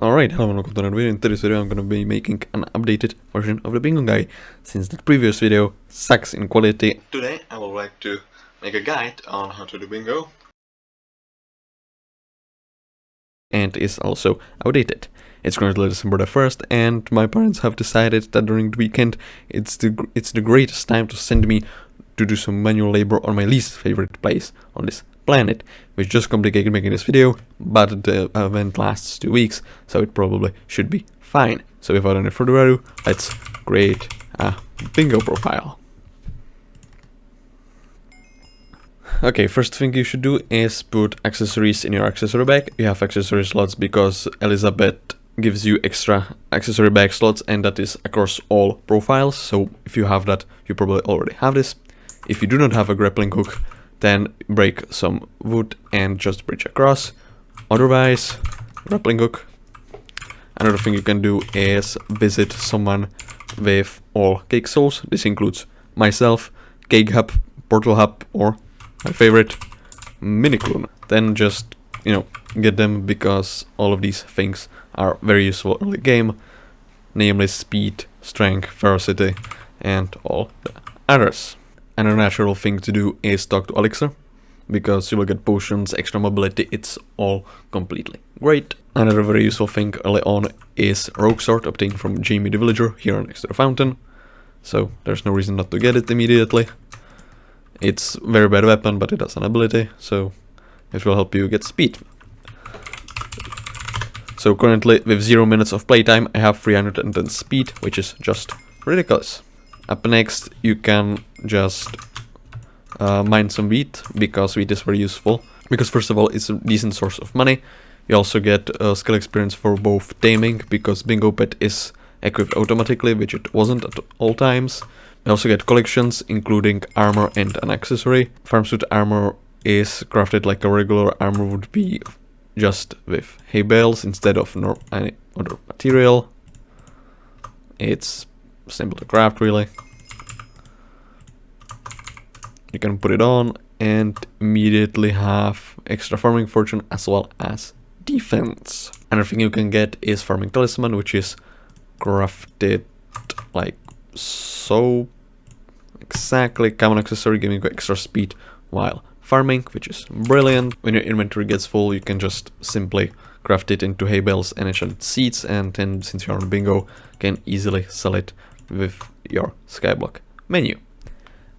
Alright, hello and welcome to another video. In today's video I'm gonna be making an updated version of the bingo guide, since the previous video sucks in quality. Today I would like to make a guide on how to do bingo, and is also outdated. It's currently December the 1st and my parents have decided that during the weekend it's the greatest time to send me to do some manual labor on my least favorite place on this planet, which just complicated making this video, but the event lasts 2 weeks, so it probably should be fine. So without any further ado, let's create a bingo profile. Okay, first thing you should do is put accessories in your accessory bag. You have accessory slots because Elizabeth gives you extra accessory bag slots, and that is across all profiles, so if you have that, you probably already have this. If you do not have a grappling hook, then break some wood and just bridge across. Otherwise, grappling hook. Another thing you can do is visit someone with all cake souls. This includes myself, Cake Hub, Portal Hub, or my favorite, Miniclone. Then just, get them, because all of these things are very useful early game, namely speed, strength, ferocity, and all the others. And a natural thing to do is talk to Elixir, because you will get potions, extra mobility, it's all completely great. Another very useful thing early on is Rogue Sword, obtained from Jamie the Villager here next to the fountain, so there's no reason not to get it immediately. It's a very bad weapon, but it has an ability, so it will help you get speed. So currently, with 0 minutes of playtime, I have 310 speed, which is just ridiculous. Up next, you can just mine some wheat, because wheat is very useful. Because first of all, it's a decent source of money. You also get skill experience for both taming, because Bingo Pet is equipped automatically, which it wasn't at all times. You also get collections, including armor and an accessory. Farm suit armor is crafted like a regular armor would be, just with hay bales instead of any other material. It's simple to craft, really. You can put it on and immediately have extra farming fortune as well as defense. Another thing you can get is farming talisman, which is crafted like so. Exactly, common accessory giving you extra speed while farming, which is brilliant. When your inventory gets full, you can just simply craft it into hay bales and enchanted seeds, and then since you're on bingo, can easily sell it with your SkyBlock menu.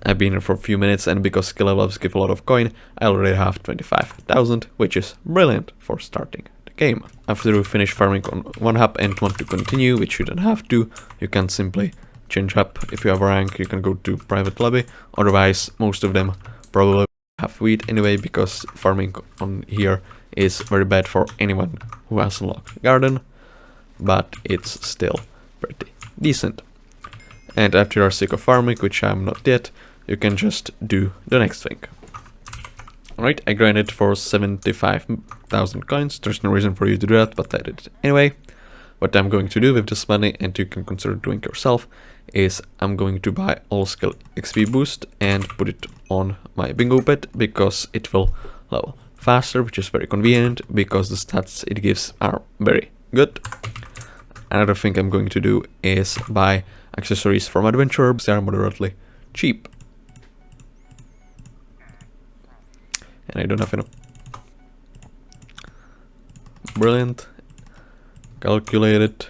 I've been here for a few minutes, and because skill levels give a lot of coin, I already have 25,000, which is brilliant for starting the game. After you finish farming on one hub and want to continue, which you don't have to, you can simply change hub. If you have a rank, you can go to private lobby. Otherwise, most of them probably have wheat anyway, because farming on here is very bad for anyone who has unlocked garden, but it's still pretty decent. And after you are sick of farming, which I'm not yet, you can just do the next thing. Alright, I grinded for 75,000 coins. There's no reason for you to do that, but I did it anyway. What I'm going to do with this money, and you can consider doing yourself, is I'm going to buy all skill XP boost and put it on my bingo pet, because it will level faster, which is very convenient, because the stats it gives are very good. Another thing I'm going to do is buy accessories from Adventure. They are moderately cheap. And I don't have enough. Brilliant. Calculated.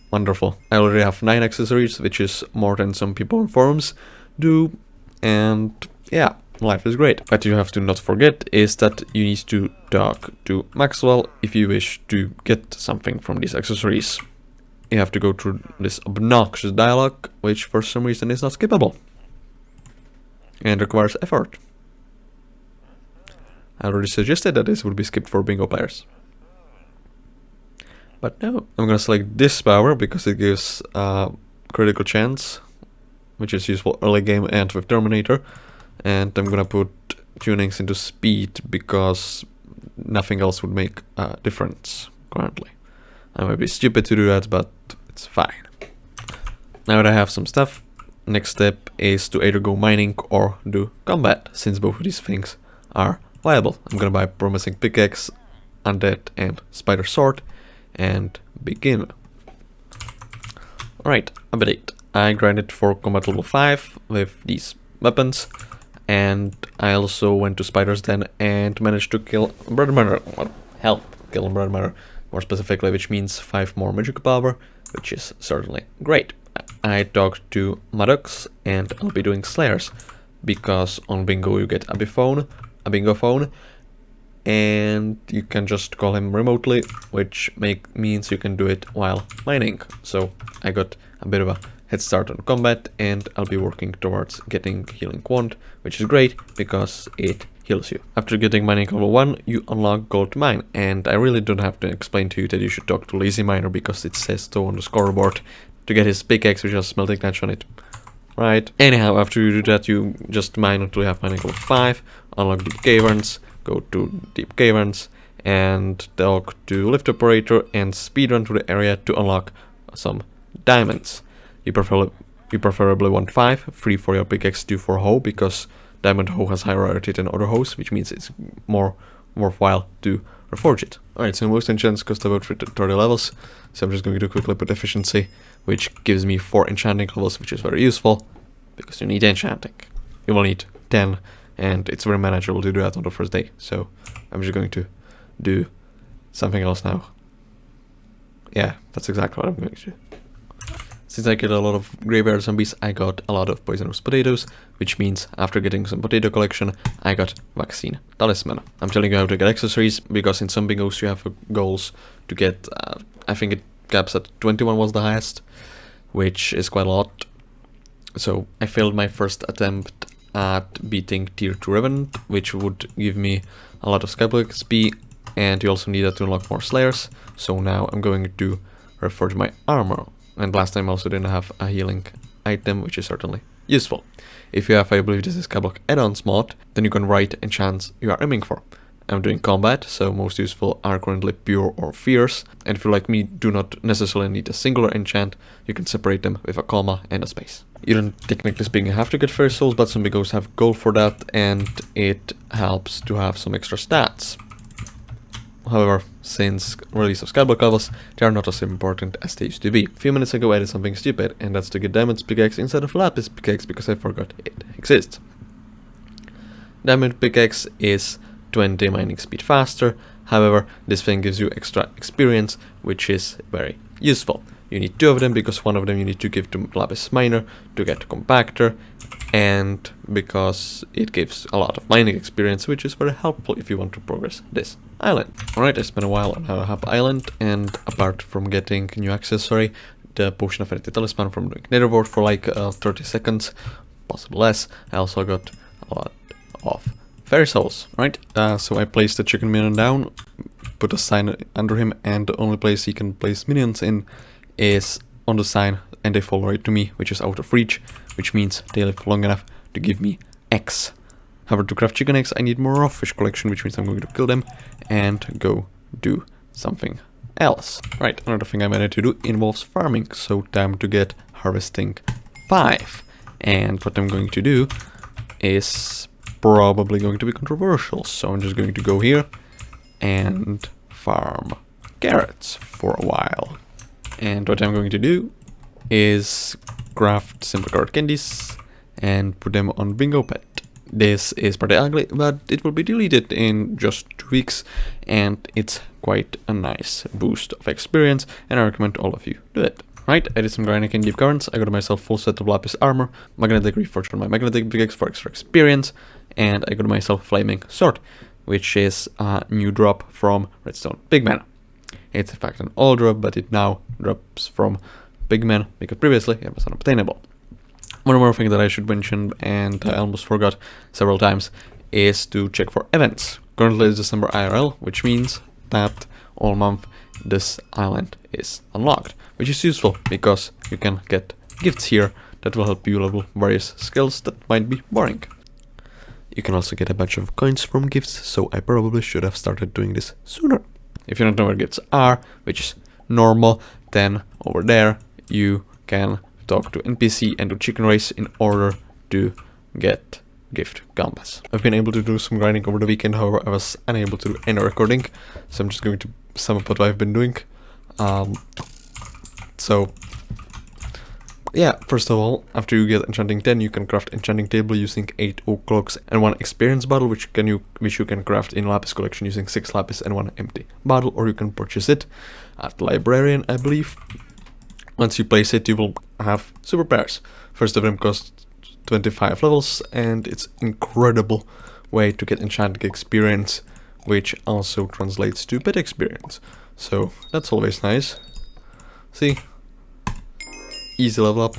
Wonderful. I already have 9 accessories, which is more than some people on forums do. And yeah, life is great. What you have to not forget is that you need to talk to Maxwell if you wish to get something from these accessories. You have to go through this obnoxious dialogue, which for some reason is not skippable and requires effort. I already suggested that this would be skipped for bingo players, but no. I'm gonna select this power because it gives critical chance, which is useful early game and with Terminator, and I'm gonna put tunings into speed because nothing else would make a difference currently. I might be stupid to do that, but it's fine. Now that I have some stuff, next step is to either go mining or do combat, since both of these things are viable. I'm gonna buy a promising pickaxe undead and spider sword, and begin. Alright, update. I grinded for combat level 5 with these weapons, and I also went to Spider's Den and managed to kill Brother Murder. Well, help kill Brother Murder, more specifically, which means 5 more magic power, which is certainly great. I talked to Maddox and I'll be doing Slayers, because on Bingo you get a Bingo phone, and you can just call him remotely, which means you can do it while mining. So I got a bit of a head start on combat, and I'll be working towards getting Healing Wand, which is great because it heals you. After getting mining level 1, you unlock Gold Mine, and I really don't have to explain to you that you should talk to Lazy Miner because it says so on the scoreboard to get his pickaxe, which has smelting touch on it. Right. Anyhow, after you do that, you just mine until you have mining level 5, unlock Deep Caverns, go to Deep Caverns, and talk to Lift Operator and speedrun to the area to unlock some diamonds. You preferably want 5, 3 for your pickaxe, 2 for hoe, because diamond hoe has higher rarity than other hoes, which means it's more worthwhile to reforge it. Alright, so most enchants cost about 30 levels, so I'm just going to quickly put efficiency, which gives me 4 enchanting levels, which is very useful, because you need enchanting. You will need 10, and it's very manageable to do that on the first day, so I'm just going to do something else now. Yeah, that's exactly what I'm going to do. Since I killed a lot of graveyard zombies, I got a lot of poisonous potatoes, which means after getting some potato collection, I got vaccine talisman. I'm telling you how to get accessories, because in some bingos you have goals to get, I think it caps at 21 was the highest, which is quite a lot. So I failed my first attempt at beating tier 2 Revenant, which would give me a lot of SkyBlock XP, and you also need that to unlock more Slayers. So now I'm going to reforge my armor. And last time I also didn't have a healing item, which is certainly useful. If you have, I believe this is SkyBlock add-ons mod, then you can write enchants you are aiming for. I'm doing combat, so most useful are currently pure or fierce, and if you like me do not necessarily need a singular enchant, you can separate them with a comma and a space. You don't technically speaking have to get fairy souls, but some bingos have gold for that, and it helps to have some extra stats. However, since release of SkyBlock levels, they are not as important as they used to be. A few minutes ago I did something stupid, and that's to get Diamond Pickaxe instead of Lapis Pickaxe because I forgot it exists. Diamond Pickaxe is 20 mining speed faster, however, this thing gives you extra experience, which is very useful. You need 2 of them, because 1 of them you need to give to Lapis Miner to get Compactor, and because it gives a lot of mining experience, which is very helpful if you want to progress this island. Alright, I spent a while on Hub Island, and apart from getting new accessory, the Potion of Affinity Talisman from doing Netherworld for like 30 seconds, possibly less, I also got a lot of Fairy Souls. Right, so I placed the chicken minion down, put a sign under him, and the only place he can place minions in is on the sign, and they fall right to me, which is out of reach, which means they live long enough to give me X. However, to craft chicken eggs I need more raw fish collection, which means I'm going to kill them and go do something else. Right, another thing I managed to do involves farming, so time to get harvesting 5. And what I'm going to do is probably going to be controversial, so I'm just going to go here and farm carrots for a while. And what I'm going to do is craft simple carrot candies and put them on Bingo Pet. This is pretty ugly, but it will be deleted in just 2 weeks, and it's quite a nice boost of experience, and I recommend all of you do it. Right, I did some grinding in Deep Caverns, I got myself full set of Lapis armor, magnetic reforged on my magnetic pickaxe for extra experience, and I got myself Flaming Sword, which is a new drop from Redstone Pigman. It's in fact an old drop, but it now drops from Pigman, because previously it was unobtainable. One more thing that I should mention, and I almost forgot several times, is to check for events. Currently it's December IRL, which means that all month this island is unlocked, which is useful because you can get gifts here that will help you level various skills that might be boring. You can also get a bunch of coins from gifts, so I probably should have started doing this sooner. If you don't know where gifts are, which is normal, then over there you can talk to NPC and do chicken race in order to get gift compass. I've been able to do some grinding over the weekend, however I was unable to do any recording, so I'm just going to sum up what I've been doing. So yeah, first of all, after you get enchanting 10, you can craft enchanting table using 8 oak logs and 1 experience bottle, which you can craft in lapis collection using 6 lapis and 1 empty bottle, or you can purchase it at librarian, I believe. Once you place it, you will have super pairs. First of them costs 25 levels, and it's incredible way to get enchanting experience, which also translates to pet experience. So that's always nice. See? Easy level up.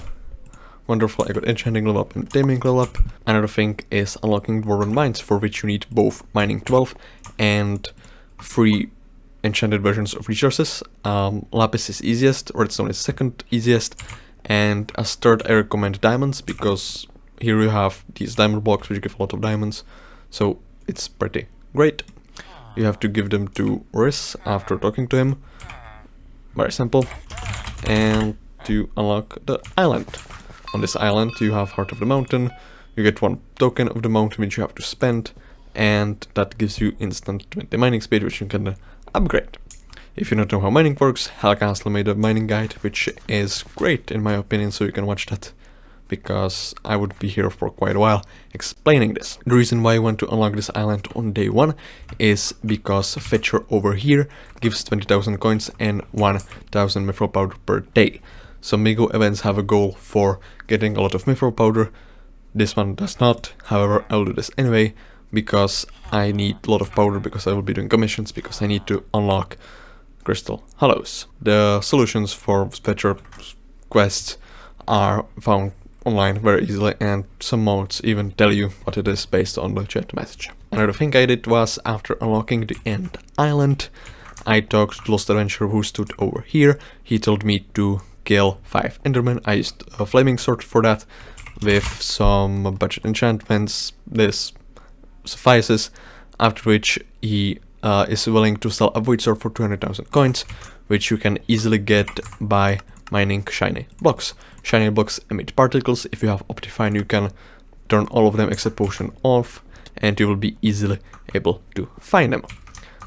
Wonderful, I got enchanting level up and taming level up. Another thing is unlocking dwarven mines, for which you need both mining 12 and 3 enchanted versions of resources. Lapis is easiest, redstone is second easiest, and as third I recommend diamonds, because here you have these diamond blocks which give a lot of diamonds, so it's pretty great. You have to give them to Riz after talking to him. Very simple. And to unlock the island. On this island you have Heart of the Mountain, you get 1 token of the mountain which you have to spend, and that gives you instant 20 mining speed, which you can upgrade. If you don't know how mining works, Hellcastle made a mining guide, which is great in my opinion, so you can watch that, because I would be here for quite a while explaining this. The reason why I want to unlock this island on day 1 is because Fetcher over here gives 20,000 coins and 1,000 mithril powder per day. Some Migo events have a goal for getting a lot of mithril powder. This one does not. However, I'll do this anyway because I need a lot of powder, because I will be doing commissions, because I need to unlock Crystal Hollows. The solutions for Fetcher quests are found online very easily, and some mods even tell you what it is based on the chat message. Another thing I did was, after unlocking the end island, I talked to Lost Adventurer who stood over here. He told me to kill 5 endermen. I used a flaming sword for that with some budget enchantments. This suffices, after which he is willing to sell a void sword for 200,000 coins, which you can easily get by mining shiny blocks. Shiny blocks emit particles. If you have Optifine, you can turn all of them except potion off, and you will be easily able to find them.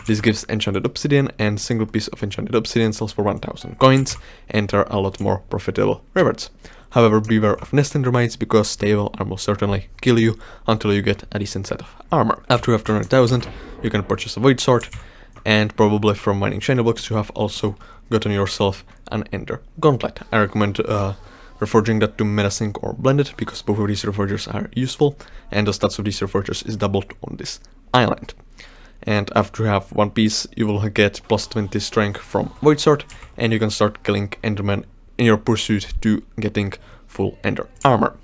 This gives enchanted obsidian, and single piece of enchanted obsidian sells for 1,000 coins, and are a lot more profitable rewards. However, beware of nest endermites, because they will almost certainly kill you until you get a decent set of armor. After you have 200,000, you can purchase a void sword, and probably from mining shiny blocks you have also gotten yourself an ender gauntlet. I recommend reforging that to menacing or blended, because both of these reforgers are useful, and the stats of these reforgers is doubled on this island. And after you have 1 piece, you will get plus 20 strength from void sword, and you can start killing endermen in your pursuit to getting full ender armor.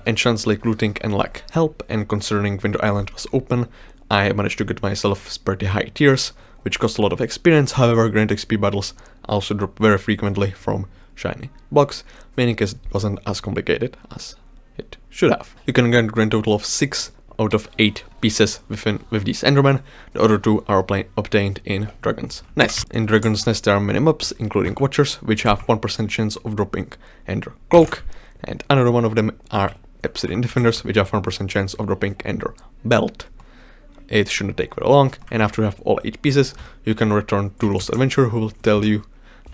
Enchants like looting and lack help, and considering when the island was open, I managed to get myself pretty high tiers, which cost a lot of experience. However, grand XP battles also drop very frequently from shiny blocks, meaning it wasn't as complicated as it should have. You can get a grand total of 6 out of 8 pieces with these endermen. The other 2 are obtained in Dragon's Nest. In Dragon's Nest there are many mobs, including Watchers, which have 1% chance of dropping Ender Cloak, and another one of them are Obsidian Defenders, which have 1% chance of dropping Ender Belt. It shouldn't take very long, and after you have all 8 pieces, you can return to Lost Adventurer, who will tell you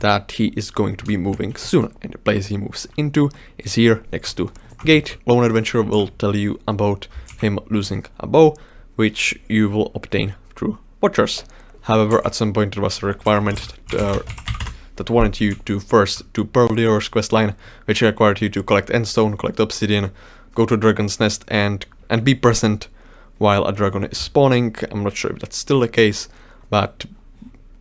that he is going to be moving soon, and the place he moves into is here next to Gate. Lone Adventurer will tell you about him losing a bow, which you will obtain through Watchers. However, at some point there was a requirement that wanted you to first do Pearl Dealer's questline, which required you to collect endstone, collect obsidian, go to Dragon's Nest, and be present while a dragon is spawning. I'm not sure if that's still the case, but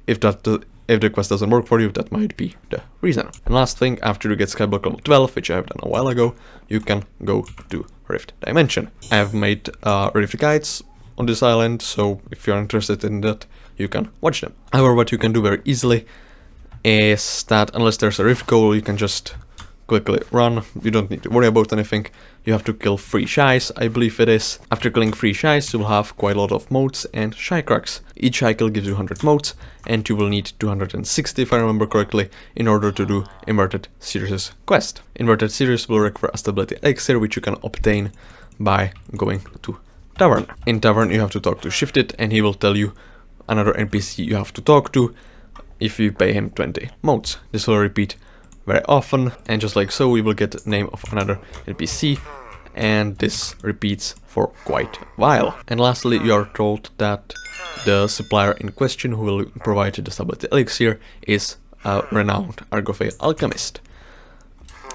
if the quest doesn't work for you, that might be the reason. And last thing, after you get SkyBlock level 12, which I have done a while ago, you can go to Rift Dimension. I have made Rift guides on this island, so if you're interested in that, you can watch them. However, what you can do very easily is that unless there's a Rift goal, you can just quickly run. You don't need to worry about anything. You have to kill 3 shies, I believe it is. After killing 3 shies, you'll have quite a lot of motes and shy cracks. Each shy kill gives you 100 motes, and you will need 260 if I remember correctly, in order to do Inverted Sirius quest. Inverted Sirius will require a stability elixir, which you can obtain by going to Tavern. In Tavern you have to talk to Shifted and he will tell you another NPC you have to talk to if you pay him 20 motes. This will repeat very often, and just like so we will get the name of another NPC, and this repeats for quite a while. And lastly, you are told that the supplier in question who will provide the stability elixir is a renowned Argothay alchemist.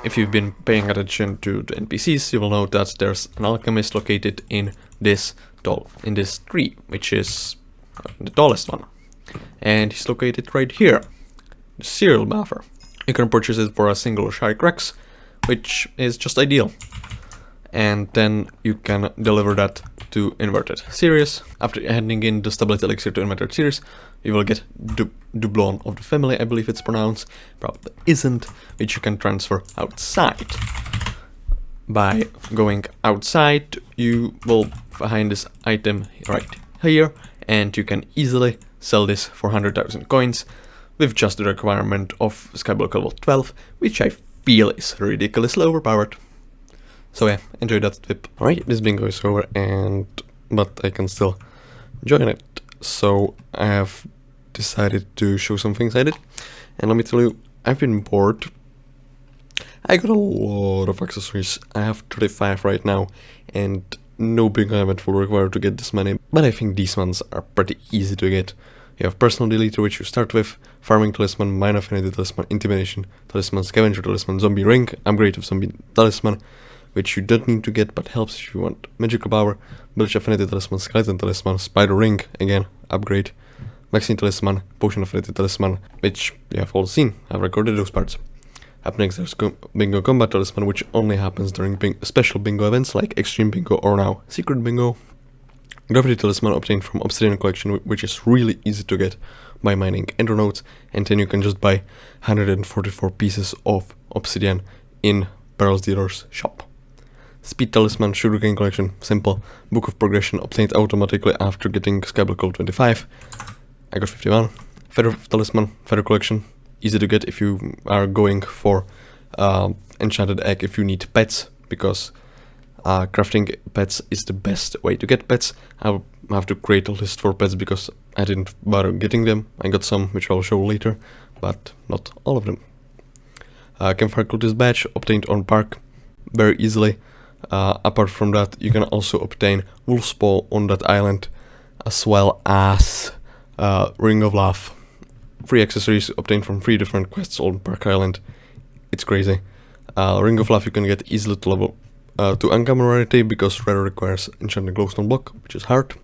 If you've been paying attention to the NPCs, you will know that there's an alchemist located in this tree, which is the tallest one. And he's located right here, the cereal buffer. You can purchase it for a single shy cracks, which is just ideal. And then you can deliver that to Inverted Series. After handing in the stability elixir to Inverted Series, you will get Doublon of the Family, I believe it's pronounced, probably isn't, which you can transfer outside. By going outside, you will find this item right here, and you can easily sell this for 100,000 coins with just the requirement of SkyBlock level 12, which I feel is ridiculously overpowered. So yeah, enjoy that tip. Alright, this bingo is over, but I can still join it. So I have decided to show some things I did, and let me tell you, I've been bored. I got a lot of accessories. I have 35 right now, and no bingo event will require to get this many, but I think these ones are pretty easy to get. You have Personal Deleter, which you start with, Farming Talisman, Mine Affinity Talisman, Intimidation Talisman, Scavenger Talisman, Zombie Ring, Upgrade of Zombie Talisman, which you don't need to get but helps if you want Magical Power, Bilge Affinity Talisman, Skeleton Talisman, Spider Ring, again, upgrade, Vaccine Talisman, Potion Affinity Talisman, which you have all seen, I've recorded those parts. Up next there's Bingo Combat Talisman, which only happens during special bingo events like Extreme Bingo or now Secret Bingo. Gravity Talisman obtained from Obsidian Collection, which is really easy to get by mining Ender Nodes, and then you can just buy 144 pieces of Obsidian in Barrels Dealer's shop. Speed Talisman, Sugarcane Collection, simple. Book of Progression obtained automatically after getting SkyBlock level 25. I got 51. Feather Talisman, Feather Collection, easy to get if you are going for Enchanted Egg if you need pets, because crafting pets is the best way to get pets. I have to create a list for pets because I didn't bother getting them. I got some, which I'll show later, but not all of them. Campfire Cultist Badge obtained on Park very easily. Apart from that, you can also obtain Wolf's Paw on that island, as well as Ring of Love. 3 accessories obtained from 3 different quests on Park Island. It's crazy. Ring of Love you can get easily to level to uncommon rarity, because rare requires enchanted glowstone block, which is hard.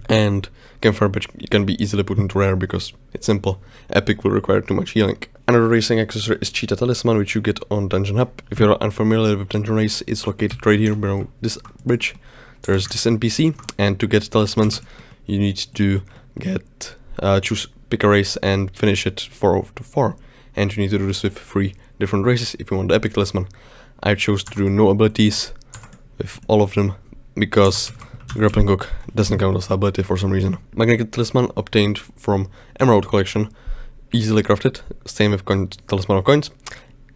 And Campfire Badge you can be easily put into rare because it's simple. Epic will require too much healing. Another racing accessory is Cheetah Talisman, which you get on Dungeon Hub. If you're unfamiliar with Dungeon Race, it's located right here below this bridge. There's this NPC, and to get talismans, you need to get pick a race and finish it 4 out of 4. And you need to do this with 3 different races if you want the Epic Talisman. I chose to do no abilities with all of them because Grappling Hook doesn't count as ability for some reason. Magnetic Talisman obtained from Emerald Collection, easily crafted, same with Talisman of Coins.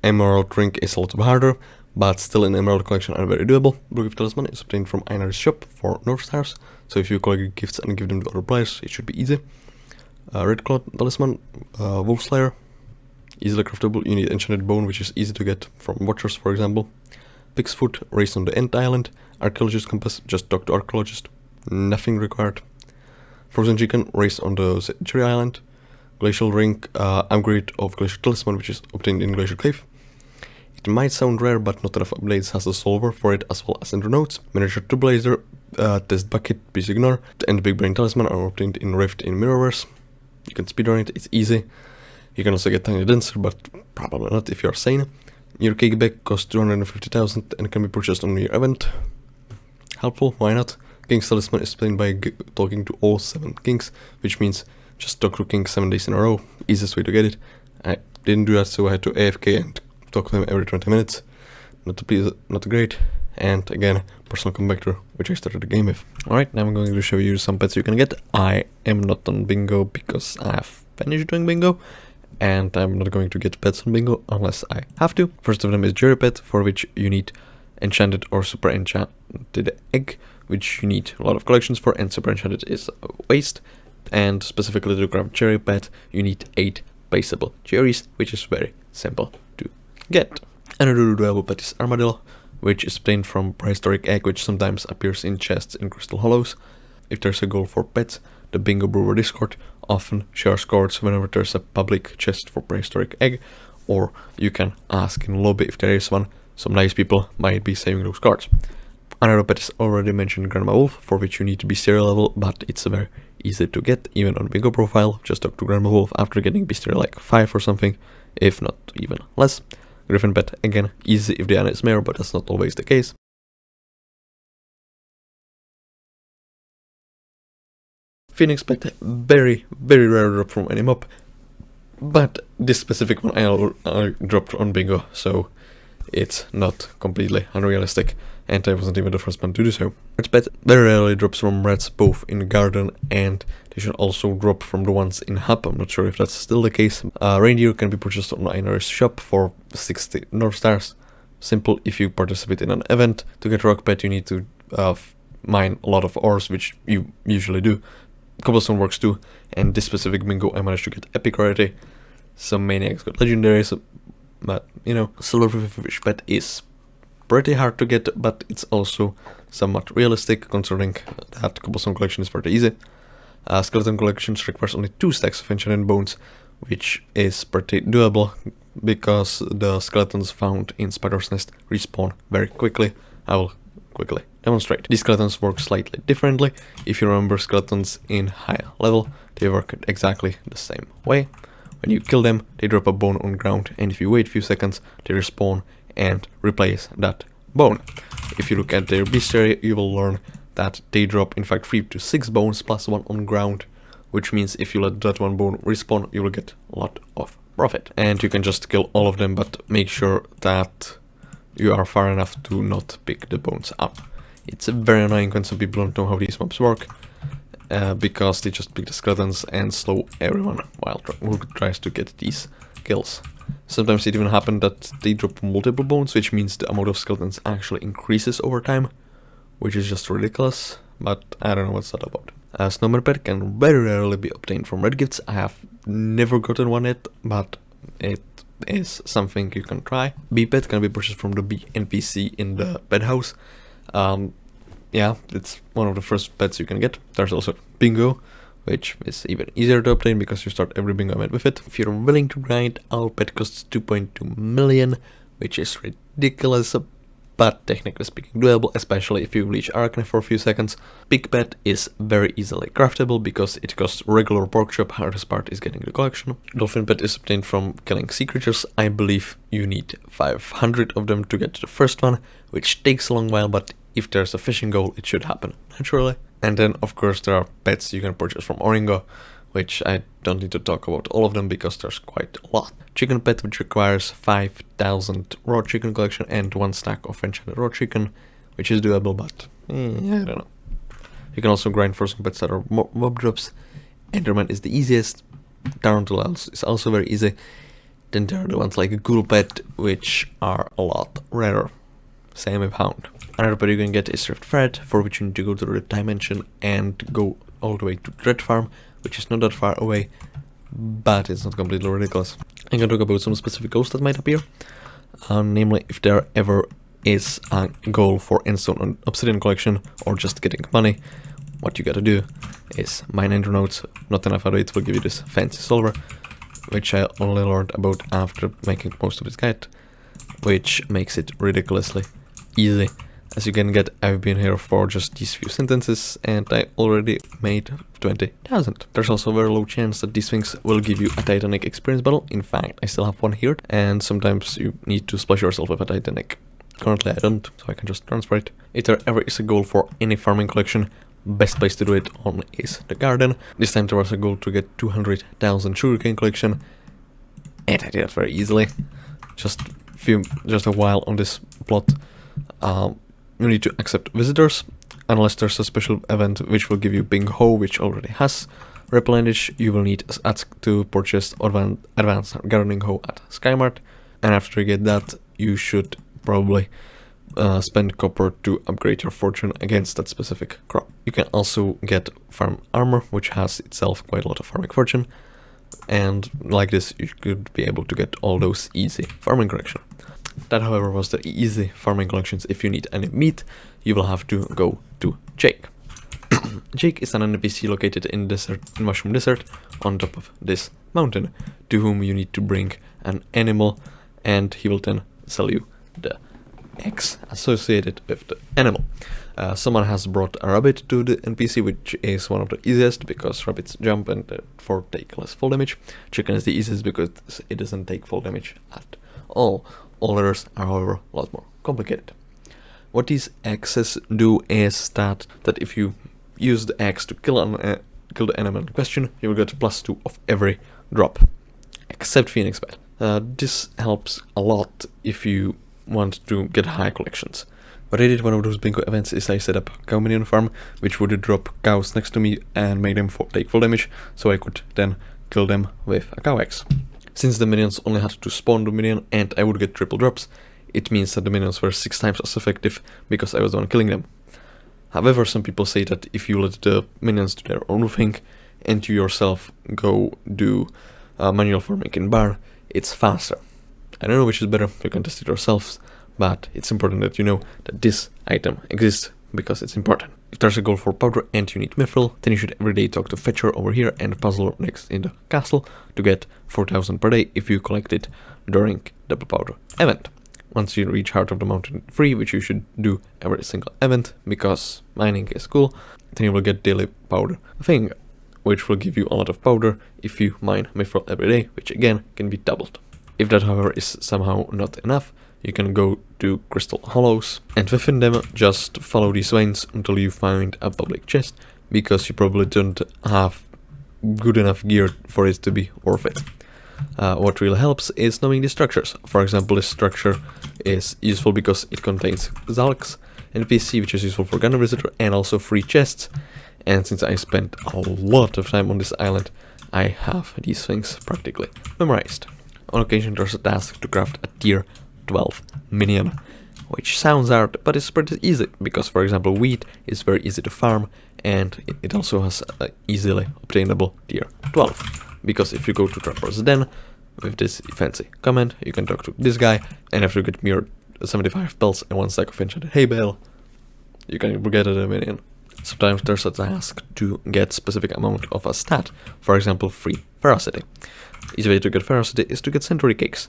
Emerald Ring is a lot harder, but still in Emerald Collection are very doable. Blue Gift Talisman is obtained from Einar's shop for North Stars, so if you collect gifts and give them to other players, it should be easy. Red Claw Talisman, Wolf Slayer, easily craftable. You need Enchanted Bone, which is easy to get from Watchers, for example. Pig's Foot, raised on the End Island. Archaeologist Compass, just talk to Archaeologist, nothing required. Frozen Chicken, raised on the Cherry Island. Glacial Ring, upgrade of Glacial Talisman, which is obtained in Glacial Cave. It might sound rare, but not enough upgrades has a solver for it, as well as Ender Nodes. Miniature Blazer, Test Bucket, please ignore. And Big Brain Talisman are obtained in Rift in Mirrorverse. You can speedrun it, it's easy. You can also get Tiny Dancer, but probably not if you are sane. Your cake bag costs 250,000 and can be purchased on your event. Helpful, why not? King's Talisman is obtained by talking to all 7 kings, which means just talk to King 7 days in a row. Easiest way to get it. I didn't do that, so I had to AFK and talk to him every 20 minutes. Not great. And again, Personal Compactor, which I started the game with. Alright, now I'm going to show you some pets you can get. I am not on bingo because I have finished doing bingo, and I'm not going to get pets on bingo unless I have to. First of them is Jerry Pet, for which you need enchanted or super enchanted egg, which you need a lot of collections for, and super enchanted is a waste. And specifically to grab cherry pet, you need 8 baseable cherries, which is very simple to get. Another doable pet is armadillo, which is obtained from prehistoric egg, which sometimes appears in chests in crystal hollows. If there's a goal for pets, the Bingo Brewer Discord often shares cards whenever there's a public chest for prehistoric egg, or you can ask in lobby if there is one. Some nice people might be saving those cards. Another pet is already mentioned Grandma Wolf, for which you need to be serial level, but it's very easy to get, even on Bingo profile. Just talk to Grandma Wolf after getting Beastier like 5 or something, if not even less. Griffin pet, again, easy if the Anna is mare, but that's not always the case. Phoenix pet, very rare drop from any mob, but this specific one I dropped on Bingo, so it's not completely unrealistic, and I wasn't even the first one to do so. Rat's pet very rarely drops from rats, both in garden, and they should also drop from the ones in hub. I'm not sure if that's still the case. Reindeer can be purchased on Einar's shop for 60 North Stars. Simple, if you participate in an event. To get rock pet you need to mine a lot of ores, which you usually do. Cobblestone works too, and this specific bingo I managed to get epic rarity. Some maniacs got legendaries, but you know, silverfish pet is pretty hard to get, but it's also somewhat realistic considering that cobblestone collection is pretty easy. Skeleton collections requires only 2 stacks of enchanted bones, which is pretty doable because the skeletons found in Spider's Nest respawn very quickly. I will quickly demonstrate. These skeletons work slightly differently. If you remember skeletons in higher level, they work exactly the same way. When you kill them, they drop a bone on ground, and if you wait a few seconds, they respawn and replace that bone. If you look at their bestiary, you will learn that they drop in fact 3 to 6 bones plus 1 on ground, which means if you let that 1 bone respawn, you will get a lot of profit. And you can just kill all of them, but make sure that you are far enough to not pick the bones up. It's very annoying when some people don't know how these mobs work, because they just pick the skeletons and slow everyone while who tries to get these kills. Sometimes it even happens that they drop multiple bones, which means the amount of skeletons actually increases over time, which is just ridiculous, but I don't know what's that about. Snowman pet can very rarely be obtained from red gifts. I have never gotten one yet, but it is something you can try. Bee pet can be purchased from the bee NPC in the pet house. Yeah, it's one of the first pets you can get. There's also Bingo, which is even easier to obtain because you start every bingo event with it. If you're willing to grind, our pet costs 2.2 million, which is ridiculous, but technically speaking doable, especially if you reach Arachne for a few seconds. Pig pet is very easily craftable because it costs regular pork chop. Hardest part is getting the collection. Dolphin pet is obtained from killing sea creatures. I believe you need 500 of them to get to the first one, which takes a long while, but if there's a fishing goal, it should happen naturally. And then, of course, there are pets you can purchase from Oringo, which I don't need to talk about all of them because there's quite a lot. Chicken pet, which requires 5,000 raw chicken collection and 1 stack of enchanted raw chicken, which is doable, but I don't know. You can also grind for some pets that are mob drops. Enderman is the easiest. Tarantula is also very easy. Then there are the ones like Ghoul pet, which are a lot rarer. Same with Hound. Another pet you can get is Rift Thread, for which you need to go to the Rift Dimension and go all the way to Dread Farm, which is not that far away, but it's not completely ridiculous. I'm gonna talk about some specific goals that might appear, namely if there ever is a goal for Endstone on Obsidian collection or just getting money. What you gotta do is mine ender nodes. Not enough out of it will give you this fancy silver, which I only learned about after making most of this guide, which makes it ridiculously easy. As you can get, I've been here for just these few sentences and I already made 20,000. There's also a very low chance that these things will give you a Titanic experience battle. In fact, I still have one here, and sometimes you need to splash yourself with a Titanic. Currently I don't, so I can just transfer it. If there ever is a goal for any farming collection, best place to do it on is the garden. This time there was a goal to get 200,000 sugarcane collection, and I did it very easily. Just a while on this plot. You need to accept visitors, unless there's a special event which will give you Bing Ho, which already has replenish. You will need to purchase advanced gardening hoe at Skymart, and after you get that, you should probably spend copper to upgrade your fortune against that specific crop. You can also get farm armor, which has itself quite a lot of farming fortune, and like this you could be able to get all those easy farming collection. That, however, was the easy farming collections. If you need any meat, you will have to go to Jake. Jake is an NPC located in Mushroom Desert on top of this mountain, to whom you need to bring an animal, and he will then sell you the eggs associated with the animal. Someone has brought a rabbit to the NPC, which is one of the easiest because rabbits jump and therefore take less fall damage. Chicken is the easiest because it doesn't take fall damage at all. All others are, however, a lot more complicated. What these axes do is that if you use the axe to kill the animal in question, you will get +2 of every drop, except Phoenix Bite. This helps a lot if you want to get high collections. What I did one of those bingo events is I set up a cow minion farm, which would drop cows next to me and make them take full damage, so I could then kill them with a cow axe. Since the minions only had to spawn the minion and I would get triple drops, it means that the minions were 6 times as effective because I was the one killing them. However, some people say that if you let the minions do their own thing and you yourself go do manual farming in barn, it's faster. I don't know which is better, you can test it yourselves, but it's important that you know that this item exists because it's important. If there's a goal for powder and you need mithril, then you should every day talk to Fetcher over here and Puzzler next in the castle to get 4,000 per day if you collect it during double powder event. Once you reach Heart of the Mountain 3, which you should do every single event because mining is cool, then you will get daily powder thing, which will give you a lot of powder if you mine mithril every day, which again can be doubled. If that, however, is somehow not enough, you can go to Crystal Hollows, and within them just follow these veins until you find a public chest, because you probably don't have good enough gear for it to be worth it. What really helps is knowing the structures. For example, this structure is useful because it contains Zalks NPC, which is useful for Gunner Visitor, and also free chests. And since I spent a lot of time on this island, I have these things practically memorized. On occasion there's a task to craft a tier 12 minion, which sounds hard, but it's pretty easy, because for example wheat is very easy to farm, and it also has an easily obtainable tier 12. Because if you go to Trapper's Den with this fancy command, you can talk to this guy, and after you get mere 75 pelts and 1 stack of enchanted hay bale, you can get a minion. Sometimes there's a task to get specific amount of a stat, for example free ferocity. Easy way to get ferocity is to get century cakes.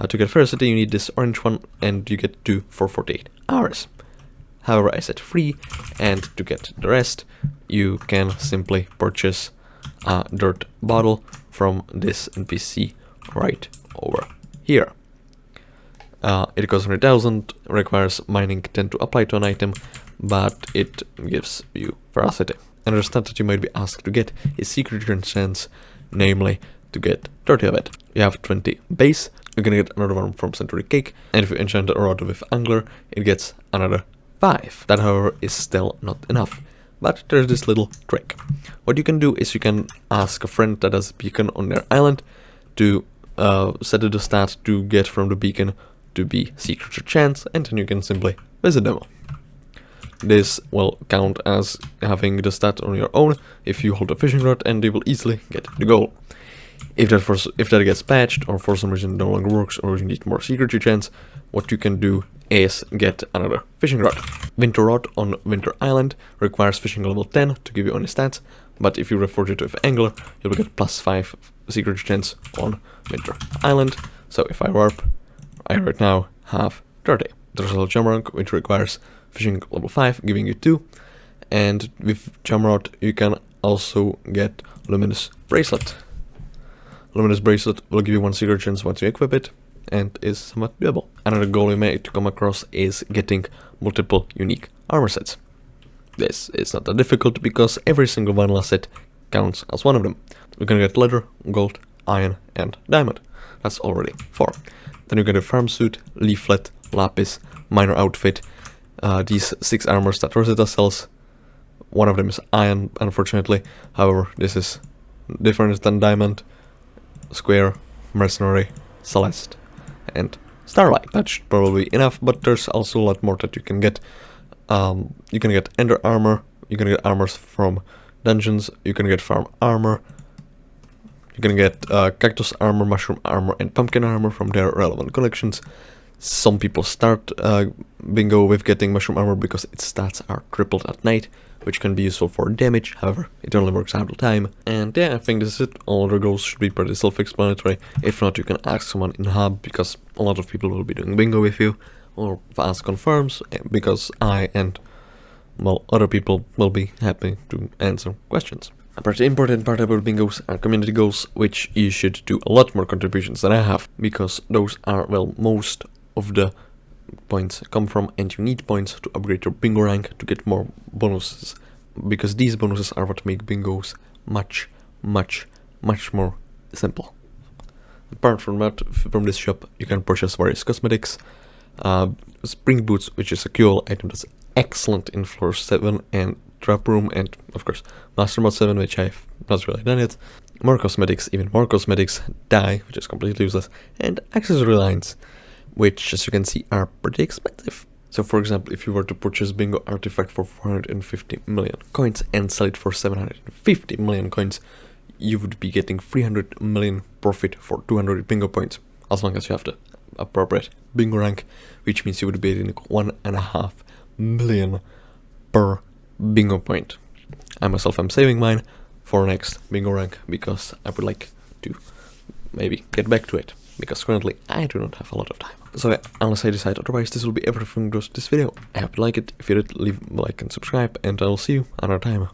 To get ferocity you need this orange one, and you get 2 for 48 hours. However, I said free, and to get the rest you can simply purchase a dirt bottle from this NPC right over here. It costs 100,000, requires mining 10 to apply to an item, but it gives you ferocity. Another stat that you might be asked to get is secret chance, namely to get 30 of it. You have 20 base, you can get another one from Century Cake, and if you enchant a rod with Angler, it gets another 5. That, however, is still not enough. But there's this little trick. What you can do is you can ask a friend that has a beacon on their island to set the stat to get from the beacon to be secret chance, and then you can simply visit them. This will count as having the stat on your own if you hold a fishing rod, and they will easily get the goal. If that gets patched, or for some reason no longer works, or you need more secret chance, what you can do is get another fishing rod. Winter Rod on Winter Island requires fishing level 10 to give you any stats, but if you reforge it with Angler, you will get +5 secret chance on Winter Island. So if I warp, I right now have 30. There's a little Jamrock which requires fishing level 5, giving you 2, and with Jamrod you can also get Luminous Bracelet. Luminous Bracelet will give you 1 secret chance once you equip it, and is somewhat doable. Another goal you may to come across is getting multiple unique armor sets. This is not that difficult because every single vanilla set counts as one of them. You can get leather, gold, iron, and diamond. That's already 4. Then you get a farm suit, leaflet, lapis, minor outfit, these 6 armors that Rosetta sells. One of them is iron, unfortunately. However, this is different than diamond, square, mercenary, celeste, and Starlight. That should probably be enough, but there's also a lot more that you can get. You can get Ender Armor, you can get armors from dungeons, you can get Farm Armor, you can get Cactus Armor, Mushroom Armor, and Pumpkin Armor from their relevant collections. Some people start bingo with getting Mushroom Armor because its stats are tripled at night, which can be useful for damage, however, it only works half the time. And yeah, I think this is it. All other goals should be pretty self-explanatory. If not, you can ask someone in Hub, because a lot of people will be doing bingo with you, or ask on forums, because I and, well, other people will be happy to answer questions. A pretty important part about bingos are community goals, which you should do a lot more contributions than I have, because those are, well, most of the points come from, and you need points to upgrade your bingo rank to get more bonuses, because these bonuses are what make bingos much more simple. Apart from that, from this shop you can purchase various cosmetics, Spring Boots, which is a QL item that's excellent in floor 7 and Trap Room, and of course Master Mod 7, which I've not really done yet. More cosmetics, even more cosmetics, dye, which is completely useless, and accessory lines, which, as you can see, are pretty expensive. So for example, if you were to purchase Bingo Artifact for 450 million coins and sell it for 750 million coins, you would be getting 300 million profit for 200 bingo points, as long as you have the appropriate bingo rank, which means you would be getting 1.5 million per bingo point. I myself am saving mine for next bingo rank, because I would like to maybe get back to it, because currently I do not have a lot of time. So yeah, unless I decide otherwise, this will be everything for this video. I hope you like it. If you did, leave a like and subscribe, and I'll see you another time.